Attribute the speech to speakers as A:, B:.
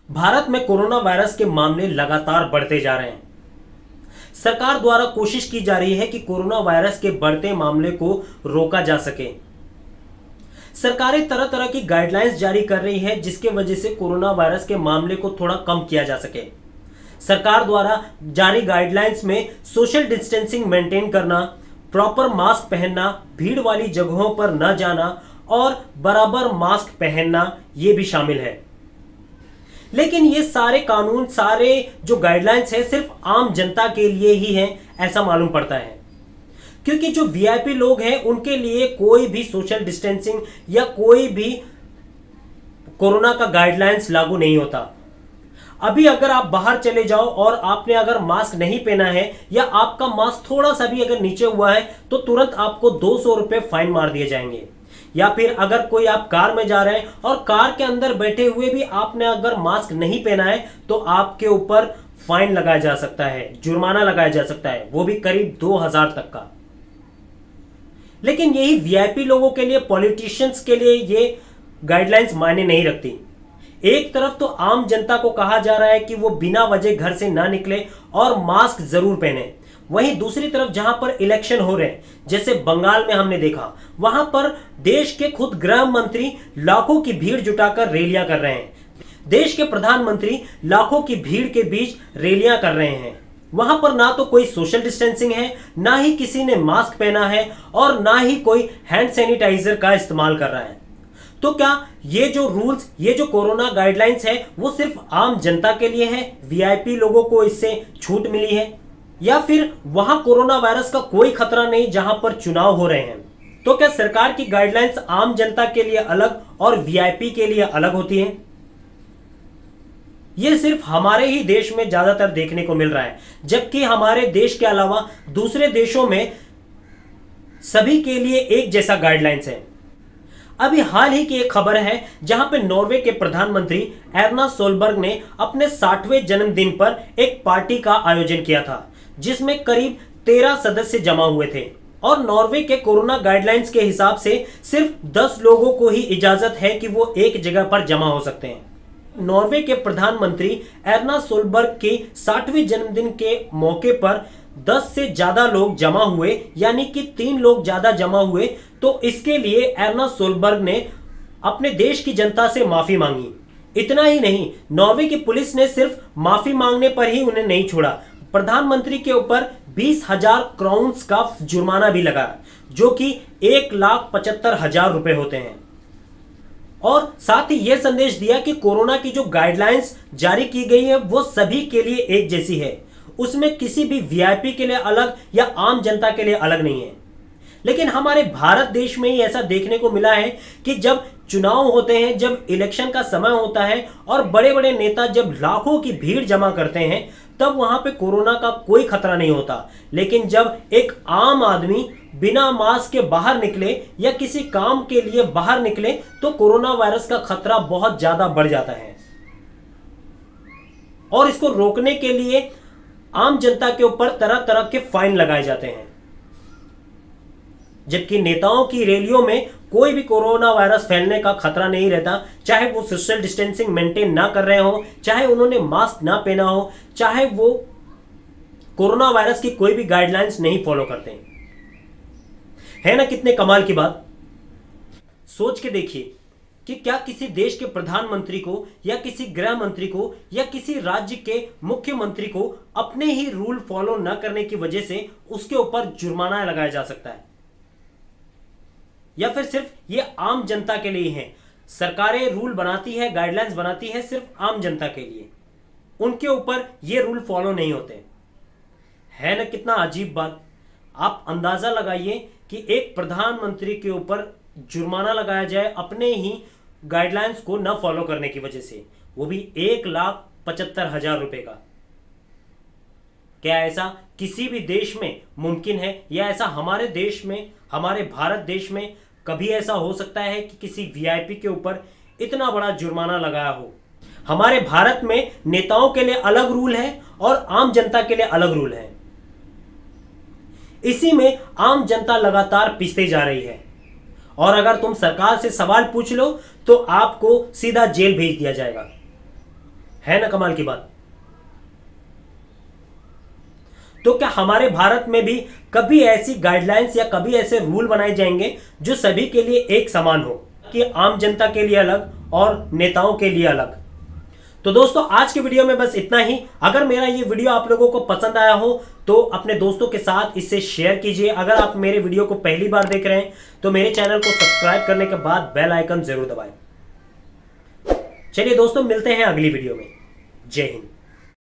A: भारत में corona virus के मामले लगातार बढ़ते जा रहे हैं। सरकार द्वारा कोशिश की जा रही है कि कोरोना वायरस के बढ़ते मामले को रोका जा सके। सरकारें तरह तरह की गाइडलाइंस जारी कर रही है जिसके वजह से कोरोना वायरस के मामले को थोड़ा कम किया जा सके। सरकार द्वारा जारी गाइडलाइंस में सोशल डिस्टेंसिंग मेंटेन करना, प्रॉपर मास्क पहनना, भीड़ वाली जगहों पर न जाना और बराबर मास्क पहनना ये भी शामिल है। लेकिन ये सारे कानून, सारे जो गाइडलाइंस है सिर्फ आम जनता के लिए ही है ऐसा मालूम पड़ता है, क्योंकि जो वीआईपी लोग हैं उनके लिए कोई भी सोशल डिस्टेंसिंग या कोई भी कोरोना का गाइडलाइंस लागू नहीं होता। अभी अगर आप बाहर चले जाओ और आपने अगर मास्क नहीं पहना है या आपका मास्क थोड़ा सा भी अगर नीचे हुआ है तो तुरंत आपको 200 रुपए फाइन मार दिए जाएंगे। या फिर अगर कोई आप कार में जा रहे हैं और कार के अंदर बैठे हुए भी आपने अगर मास्क नहीं पहना है तो आपके ऊपर फाइन लगाया जा सकता है, जुर्माना लगाया जा सकता है, वो भी करीब 2000 तक का। लेकिन यही वीआईपी लोगों के लिए, पॉलिटिशियंस के लिए ये गाइडलाइंस मायने नहीं रखती। एक तरफ तो आम जनता को कहा जा रहा है कि वो बिना वजह घर से ना निकले और मास्क जरूर पहने, वहीं दूसरी तरफ जहां पर इलेक्शन हो रहे हैं, जैसे बंगाल में हमने देखा, वहां पर देश के खुद गृह मंत्री लाखों की भीड़ जुटाकर रैलियां कर रहे हैं। देश के प्रधानमंत्री लाखों की भीड़ के बीच रैलियां कर रहे हैं। वहां पर ना तो कोई सोशल डिस्टेंसिंग है, ना ही किसी ने मास्क पहना है और ना ही कोई हैंड सैनिटाइजर का इस्तेमाल कर रहा है। तो क्या ये जो रूल्स, ये जो कोरोना गाइडलाइंस है वो सिर्फ आम जनता के लिए है, वीआईपी लोगों को इससे छूट मिली है, या फिर वहां कोरोना वायरस का कोई खतरा नहीं जहां पर चुनाव हो रहे हैं? तो क्या सरकार की गाइडलाइंस आम जनता के लिए अलग और वीआईपी के लिए अलग होती है? यह सिर्फ हमारे ही देश में ज्यादातर देखने को मिल रहा है, जबकि हमारे देश के अलावा दूसरे देशों में सभी के लिए एक जैसा गाइडलाइंस है। अभी हाल ही की एक खबर है जहां पे नॉर्वे के प्रधानमंत्री एर्ना सोलबर्ग ने अपने 60वें जन्मदिन पर एक पार्टी का आयोजन किया था जिसमें करीब 13 सदस्य जमा हुए थे और नॉर्वे के कोरोना गाइडलाइंस के हिसाब से सिर्फ 10 लोगों को ही इजाजत है कि वो एक जगह पर जमा हो सकते हैं। नॉर्वे के प्रधानमंत्री एर्ना सोलबर्ग के 60वें जन्मदिन के मौके पर 10 से ज्यादा लोग जमा हुए, यानी कि 3 लोग ज्यादा जमा हुए, तो इसके लिए एर्ना सोलबर्ग ने अपने देश की जनता से माफी मांगी। इतना ही नहीं, नॉर्वे की पुलिस ने सिर्फ माफी मांगने पर ही उन्हें नहीं छोड़ा, प्रधानमंत्री के ऊपर 20,000 क्राउन्स का जुर्माना भी लगा, जो कि 1,75,000 रुपए होते हैं। और साथ ही यह संदेश दिया कि कोरोना की जो गाइडलाइंस जारी की गई है वो सभी के लिए एक जैसी है, उसमें किसी भी वीआईपी के लिए अलग या आम जनता के लिए अलग नहीं है। लेकिन हमारे भारत देश में ही ऐसा देखने को मिला है कि जब चुनाव होते हैं, जब इलेक्शन का समय होता है और बड़े बड़े नेता जब लाखों की भीड़ जमा करते हैं, तब वहां पे कोरोना का कोई खतरा नहीं होता। लेकिन जब एक आम आदमी बिना मास्क के बाहर निकले या किसी काम के लिए बाहर निकले तो कोरोना वायरस का खतरा बहुत ज्यादा बढ़ जाता है और इसको रोकने के लिए आम जनता के ऊपर तरह तरह के फाइन लगाए जाते हैं। जबकि नेताओं की रैलियों में कोई भी कोरोना वायरस फैलने का खतरा नहीं रहता, चाहे वो सोशल डिस्टेंसिंग मेंटेन ना कर रहे हो, चाहे उन्होंने मास्क ना पहना हो, चाहे वो कोरोना वायरस की कोई भी गाइडलाइंस नहीं फॉलो करते हैं। है ना कितने कमाल की बात? सोच के देखिए कि क्या किसी देश के प्रधानमंत्री को या किसी गृह मंत्री को या किसी राज्य के मुख्यमंत्री को अपने ही रूल फॉलो न करने की वजह से उसके ऊपर जुर्माना लगाया जा सकता है? या फिर सिर्फ ये आम जनता के लिए है? सरकारें रूल बनाती है, गाइडलाइंस बनाती है सिर्फ आम जनता के लिए, उनके ऊपर ये रूल फॉलो नहीं होते। है ना कितना अजीब बात? आप अंदाजा लगाइए कि एक प्रधानमंत्री के ऊपर जुर्माना लगाया जाए अपने ही गाइडलाइंस को न फॉलो करने की वजह से, वो भी 1,75,000 रुपए का। क्या ऐसा किसी भी देश में मुमकिन है? या ऐसा हमारे देश में, हमारे भारत देश में कभी ऐसा हो सकता है कि किसी वीआईपी के ऊपर इतना बड़ा जुर्माना लगाया हो? हमारे भारत में नेताओं के लिए अलग रूल है और आम जनता के लिए अलग रूल है। इसी में आम जनता लगातार पिसते जा रही है और अगर तुम सरकार से सवाल पूछ लो तो आपको सीधा जेल भेज दिया जाएगा। है ना कमाल की बात। तो क्या हमारे भारत में भी कभी ऐसी गाइडलाइंस या कभी ऐसे रूल बनाए जाएंगे जो सभी के लिए एक समान हो, कि आम जनता के लिए अलग और नेताओं के लिए अलग। तो दोस्तों आज के वीडियो में बस इतना ही। अगर मेरा ये वीडियो आप लोगों को पसंद आया हो तो अपने दोस्तों के साथ इसे शेयर कीजिए। अगर आप मेरे वीडियो को पहली बार देख रहे हैं तो मेरे चैनल को सब्सक्राइब करने के बाद बेल आइकन जरूर दबाएं। चलिए दोस्तों मिलते हैं अगली वीडियो में। जय हिंद।